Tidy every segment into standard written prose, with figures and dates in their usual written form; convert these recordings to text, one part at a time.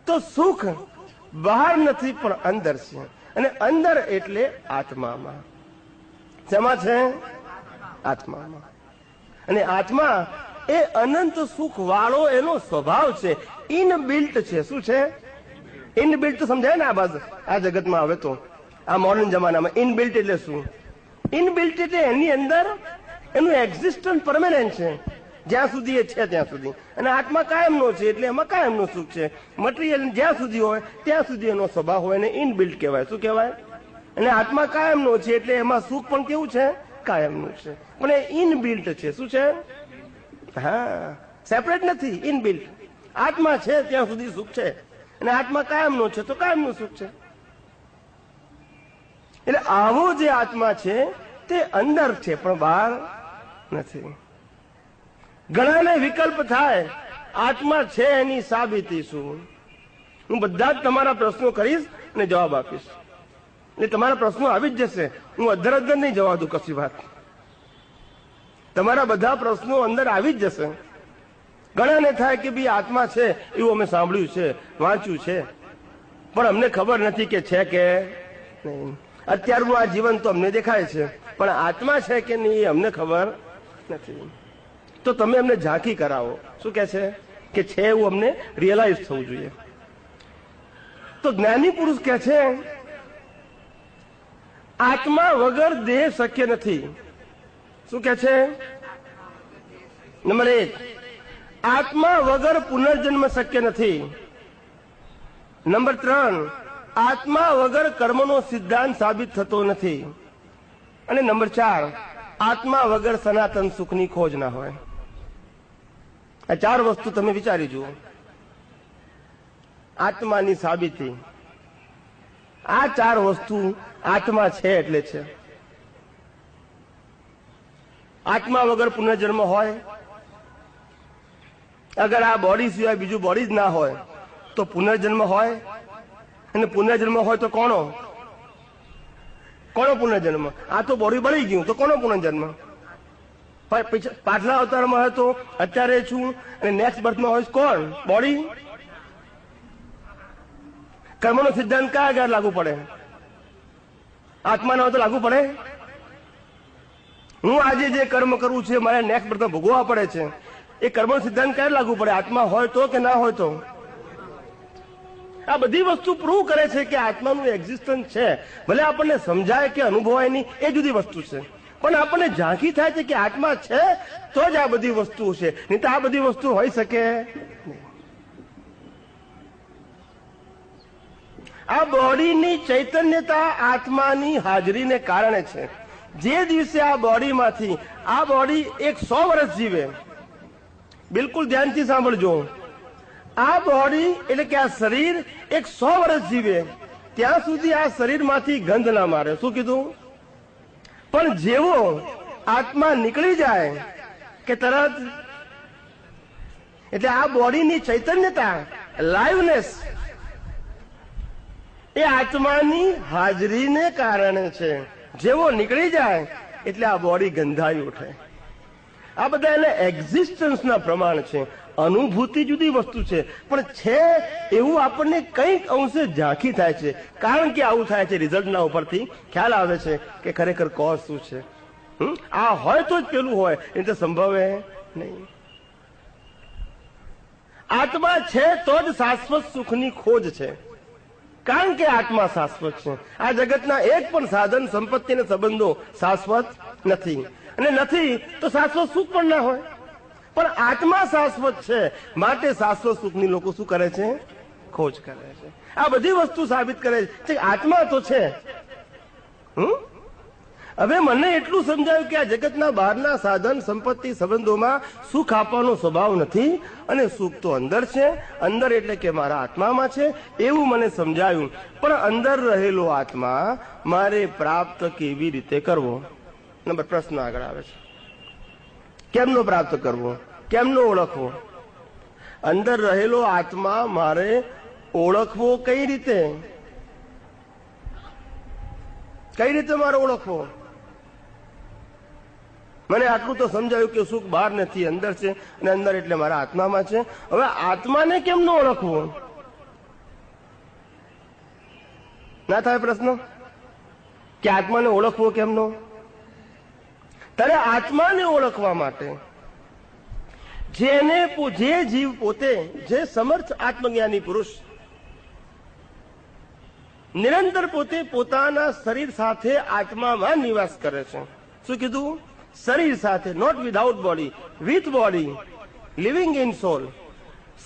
તો સુખ બહાર નથી પણ અંદર છે, અને અંદર એટલે આત્મામાં. શેમાં છે? આત્મામાં. અને આત્મા એ અનંત સુખ વાળો એનો સ્વભાવ છે, ઇનબિલ્ટ છે. શું છે? ઇનબિલ્ટ સમજાય ને આ જગતમાં. હવે તો આ મોડર્ન જમાનામાં ઇનબિલ્ટ એટલે શું? ઇનબિલ્ટ એટલે એની અંદર એનું એક્ઝિસ્ટન્સ પરમેનન્ટ છે, જ્યાં સુધી એ છે ત્યાં સુધી. અને આત્મા કાયમનો છે, એટલે એમાં કાયમનું સુખ છે. મટીરિયલ જ્યાં સુધી હોય ત્યાં સુધી એનો સ્વભાવ હોય, એને ઇનબિલ્ટ કહેવાય. શું કહેવાય? અને આત્મા કાયમનો છે, એટલે એમાં સુખ પણ કેવું છે? કાયમનું છે, પણ એ ઇનબિલ્ટ છે. શું છે? હા, સેપરેટ નથી, ઇનબિલ્ટ. આત્મા છે ત્યાં સુધી સુખ છે, અને આત્મા કાયમનો છે તો કાયમનું સુખ છે. એટલે આવો જે આત્મા છે તે અંદર છે પણ બહાર નથી. ઘણાને વિકલ્પ થાય આત્મા છે એની સાબિતી શું? હું બધા જ તમારા પ્રશ્નો કરીશ અને જવાબ આપીશ. એટલે તમારા પ્રશ્નો આવી જ જશે. હું અધર અધર નહીં જવા દઉં કશી વાત. તમારા બધા પ્રશ્નો અંદર આવી જ જશે. ઘણાને થાય કે ભાઈ આત્મા છે એવું અમે સાંભળ્યું છે, વાંચ્યું છે, પણ અમને ખબર નથી કે છે કે નહીં. અત્યારનું આ જીવન તો અમને દેખાય છે, પણ આત્મા છે કે નહીં એ અમને ખબર નથી. તો તમે અમને ઝાંખી કરાવો. શું કે છે એવું અમને રિયલાઇઝ થવું જોઈએ. તો જ્ઞાની પુરુષ કે છે આત્મા વગર દેહ શક્ય નથી. શું કે છે? નંબર 1, આત્મા વગર પુનર્જન્મ શક્ય નથી. નંબર 3, આત્મા વગર કર્મનો સિદ્ધાંત સાબિત થતો નથી. અને નંબર 4, આત્મા વગર સનાતન સુખની ખોજ ના હોય. આ 4 વસ્તુ તમે વિચારી જુઓ. આત્માની સાબિતી, આ 4 વસ્તુ આત્મા છે એટલે છે. આત્મા વગર પુનર્જન્મ હોય. અગર આ બોડી સિવાય બીજું બોડી જ ના હોય તો પુનર્જન્મ હોય. અને પુનર્જન્મ હોય તો કોનો પુનર્જન્મ? આ તો બોડી બળી ગયું તો કોનો પુનર્જન્મ? પાછલા અવતારમાં હોય તો અત્યારે છું અને નેક્સ્ટ બર્થમાં હોય કોણ? બોડી. કર્મનો સિદ્ધાંત કયા આગળ લાગુ પડે? આત્માના હોય તો લાગુ પડે. હું આજે જે કર્મ કરું છું મારે નેક્સ્ટ બર્થમાં ભોગવવા પડે છે, એ કર્મનો સિદ્ધાંત ક્યારે લાગુ પડે? આત્મા હોય તો કે ના હોય તો? આ બધી વસ્તુ પ્રૂવ કરે છે કે આત્માનું એક્ઝિસ્ટન્સ છે. ભલે આપણને સમજાય કે અનુભવાય નહીં એ જુદી વસ્તુ છે, પણ આપણને ઝાંખી થાય છે કે આત્મા છે તો જ આ બધી વસ્તુઓ છે, નહીં તો આ બધી વસ્તુ હોઈ શકે નહીં. આ બોડીની ચૈતન્યતા આત્માની હાજરીને કારણે છે. જે દિવસે આ બોડીમાંથી આ બોડી 100 વર્ષ જીવે, બિલકુલ ધ્યાનથી સાંભળજો, આ બોડી એટલે કે આ શરીર 100 વર્ષ જીવે ત્યાં સુધી આ શરીરમાંથી ગંધ ના મારે. શું કીધું? પણ જેવો આત્મા નીકળી જાય કે તરત, એટલે આ બોડીની ચૈતન્યતા, લાઈવનેસ એ આત્માની હાજરીને કારણે છે. જેવો નીકળી જાય એટલે આ બોડી ગંધાઈ ઉઠે. આ બધા એને એક્ઝિસ્ટન્સના પ્રમાણ છે. અનુભૂતિ જુદી વસ્તુ છે, પણ છે એવું આપણને કંઈક અંશે ઝાંખી થાય છે. કારણ કે આવું થાય છે, રિઝલ્ટના ઉપરથી ખ્યાલ આવે છે કે ખરેખર કોઝ શું છે. આ હોય તો જ પેલું હોય, એ તો સંભવે નહીં. આત્મા છે તો જ શાશ્વત સુખની ખોજ છે. કારણ કે આત્મા શાશ્વત છે. આ જગતના એક પણ સાધન, સંપત્તિ અને સંબંધો શાશ્વત નથી, અને નથી તો શાશ્વત સુખ પણ ના હોય. પણ આત્મા શાશ્વત છે, માટે શાશ્વત સુખની લોકો શું કરે છે? ખોજ કરે છે. આ બધી વસ્તુ સાબિત કરે છે કે આત્મા તો છે. હવે મને એટલું સમજાયું કે આ જગતના બહારના સાધન, સંપત્તિ, સંબંધોમાં સુખ આપવાનો સ્વભાવ નથી, અને સુખ તો અંદર છે. અંદર એટલે કે મારા આત્મામાં છે એવું મને સમજાયું. પણ અંદર રહેલો આત્મા મારે પ્રાપ્ત કેવી રીતે કરવો? નંબર પ્રશ્ન આગળ આવે છે. કેમનો પ્રાપ્ત કરવો? કેમનો ઓળખવો? અંદર રહેલો આત્મા મારે ઓળખવો કઈ રીતે? કઈ રીતે મારે ઓળખવો? મને આટલું તો સમજાયું કે સુખ બહાર નથી, અંદર છે, અને અંદર એટલે મારા આત્મામાં છે. હવે આત્માને કેમનો ઓળખવો? ના થાય પ્રશ્ન કે આત્માને ઓળખવો કેમનો? ત્યારે આત્માને ઓળખવા માટે જે જીવ પોતે, જે સમર્થ આત્મજ્ઞાની પુરુષ નિરંતર પોતે પોતાના શરીર સાથે આત્મામાં નિવાસ કરે છે. શું કીધું? શરીર સાથે, not without body, with body, living in soul.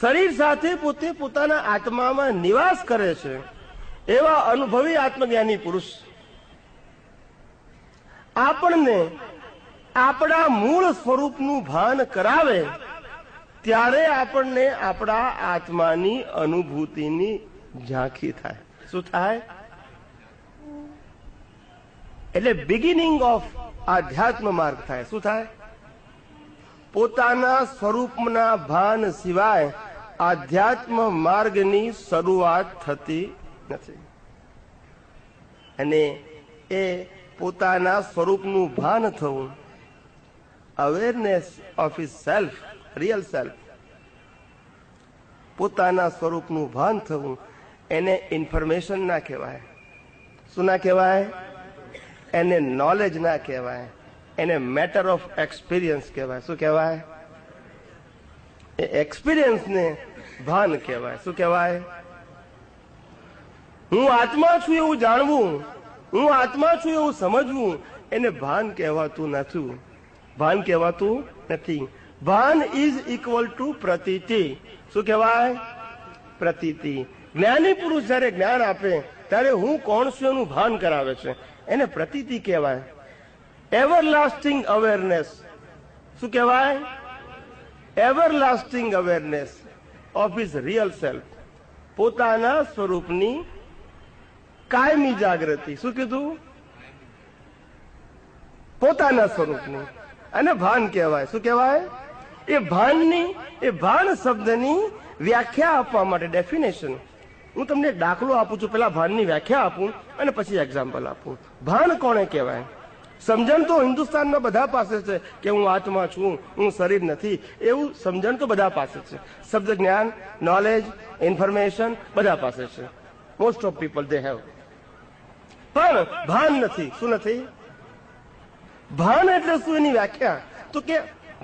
શરીર સાથે પોતે પોતાના આત્મામાં નિવાસ કરે છે એવા અનુભવી આત્મજ્ઞાની પુરુષ આપણને આપણા મૂળ સ્વરૂપનું ભાન કરાવે ત્યારે આપણને આપણા આત્માની અનુભૂતિની ઝાંખી થાય. શું થાય? એટલે બિગિનિંગ ઓફ આધ્યાત્મ માર્ગ થાય. શું થાય? પોતાના સ્વરૂપના ભાન સિવાય આધ્યાત્મ માર્ગની શરૂઆત થતી નથી. અને એ પોતાના સ્વરૂપનું ભાન થવું, awareness of his self, real self, પોતાના સ્વરૂપનું ભાન થવું, એને ઇન્ફોર્મેશન ના કહેવાય. શું ના કહેવાય? એને નોલેજ ના કહેવાય, એને મેટર ઓફ એક્સપિરિયન્સ કહેવાય. શું કહેવાય? એ એક્સપિરિયન્સને ભાન કહેવાય. શું કહેવાય? હું આત્મા છું એવું જાણવું, હું આત્મા છું એવું સમજવું, એને ભાન કહેવાતું નથી. ભાન કહેવાતું નથી. ભાન ઇઝ ઇક્વલ ટુ પ્રતીતિ. શું કહેવાય? પ્રતીતિ. જ્ઞાની પુરુષ જયારે જ્ઞાન આપે ત્યારે હું કોણ છું એનું ભાન કરાવે છે, એને પ્રતીતિ કહેવાય. Everlasting awareness. શું કહેવાય? Everlasting awareness of his real self, પોતાના સ્વરૂપની કાયમી જાગૃતિ. શું કીધું? પોતાના સ્વરૂપની, અને ભાન કહેવાય. શું કહેવાય? એ ભાનની, એ ભાન શબ્દની વ્યાખ્યા આપવા માટે ડેફિનેશન હું તમને એક દાખલો આપું છું. પેલા ભાનની વ્યાખ્યા આપું અને પછી એક્ઝામ્પલ આપું. ભાન કોને કહેવાય? સમજણ તો હિન્દુસ્તાનમાં બધા પાસે છે કે હું આત્મા છું, હું શરીર નથી, એવું સમજણ તો બધા પાસે છે. શબ્દ જ્ઞાન, નોલેજ, ઇન્ફોર્મેશન બધા પાસે છે. Most of people they have. પણ ભાન નથી. શું નથી? ભાન એટલે શું? એની વ્યાખ્યા તો કે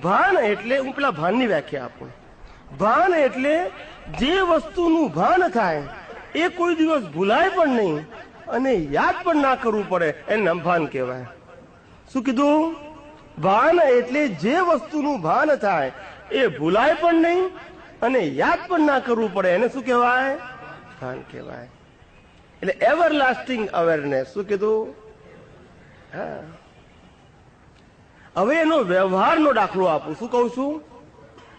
ભાન એટલે, હું પેલા ભાનની વ્યાખ્યા આપું. ભાન એટલે જે વસ્તુનું ભાન થાય એ કોઈ દિવસ ભૂલાય પણ નહીં અને યાદ પણ ના કરવું પડે, એને નામ ભાન કહેવાય. શું કીધું? ભાન એટલે જે વસ્તુનું ભાન થાય એ ભૂલાય પણ નહીં અને યાદ પણ ના કરવું પડે, એને શું કહેવાય? ભાન કહેવાય. એટલે એવરલાસ્ટિંગ અવેરનેસ. શું કીધું? હા. હવે એનો વ્યવહારનો દાખલો આપું. શું કહું છું?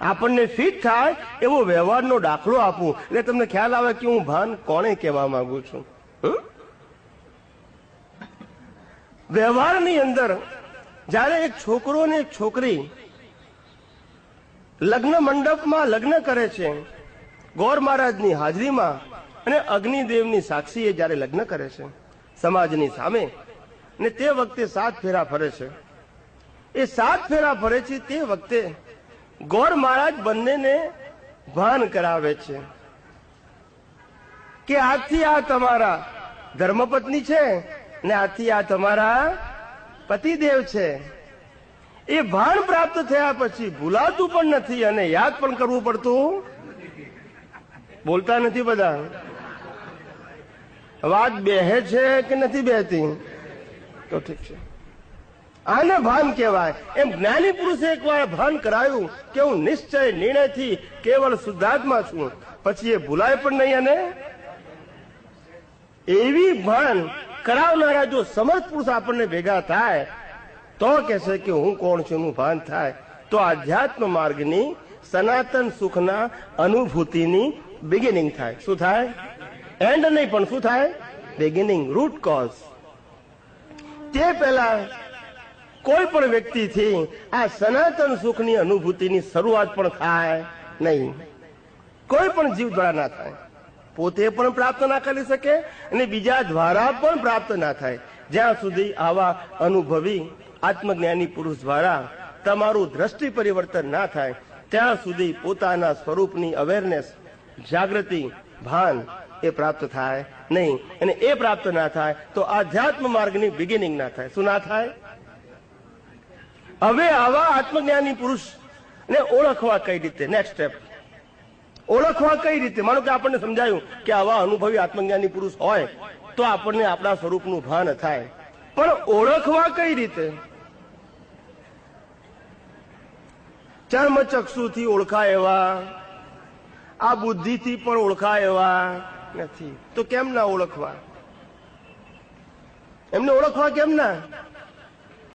આપણને ફિટ થાય એવો વ્યવહારનો દાખલો આપું એટલે તમને ખ્યાલ આવે કે હું ભાન કોને કહેવા માંગુ છું. વ્યવહારની અંદર જ્યારે એક છોકરો ને એક છોકરી લગ્ન મંડપમાં લગ્ન કરે છે, ગોર મહારાજની હાજરીમાં અને અગ્નિદેવની સાક્ષીએ જ્યારે લગ્ન કરે છે સમાજની સામે, ને તે વખતે 7 ફેરા ફરે છે. એ 7 ફેરા ફરે છે તે વખતે ગોર મહારાજ બંનેને ભાન કરાવે છે કે આજથી આ તમારા ધર્મપત્ની છે ને આજથી આ તમારા પતિદેવ છે. એ ભાન પ્રાપ્ત થયા પછી ભૂલાતું પણ નથી અને યાદ પણ કરવું પડતું. બોલતા નથી બધા. વાત બેહે છે કે નથી બેહતી? તો ઠીક છે. આને ભાન કહેવાય. એમ જ્ઞાની પુરુષે એકવાર ભાન કરાયું કે હું નિશ્ચય નિર્ણયથી કેવળ શુદ્ધાત્મા છું, પછી એ ભૂલાય પણ નહીં. અને એવી ભાન કરાવનારા જો સમર્થ પુરુષ આપણને ભેગા થાય તો કે છે કે હું કોણ છું એનું ભાન થાય, તો આધ્યાત્મ માર્ગની સનાતન સુખના અનુભૂતિની બિગિનિંગ થાય. શું થાય? એન્ડ નહીં, પણ શું થાય? Beginning, root cause. તે પહેલા કોઈ પણ વ્યક્તિથી આ સનાતન સુખની અનુભૂતિની શરૂઆત પણ થાય નહીં. કોઈ પણ જીવ દ્વારા ના થાય. પોતે પણ પ્રાપ્ત ના કરી શકે અને બીજા દ્વારા પણ પ્રાપ્ત ના થાય. જ્યાં સુધી આવા અનુભવી આત્મજ્ઞાની પુરુષ દ્વારા તમારું દ્રષ્ટિ પરિવર્તન ના થાય ત્યાં સુધી પોતાના સ્વરૂપની અવેરનેસ, જાગૃતિ, ભાન એ પ્રાપ્ત થાય નહીં. અને એ પ્રાપ્ત ના થાય તો આધ્યાત્મ માર્ગની બિગિનિંગ ના થાય. શું ના થાય? હવે આવા આત્મજ્ઞાની પુરુષ ને ઓળખવા કઈ રીતે? નેક્સ્ટ સ્ટેપ, ઓળખવા કઈ રીતે? માનો કે આપણને સમજાયું કે આવા અનુભવી આત્મજ્ઞાની પુરુષ હોય તો આપણને આપણા સ્વરૂપનું ભાન થાય, પણ ઓળખવા કઈ રીતે? ચર્મચક્ષુથી ઓળખાય એવા, આ બુદ્ધિથી પણ ઓળખાય એવા નથી. તો કેમ ના ઓળખવા? એમને ઓળખવા કેમ ના?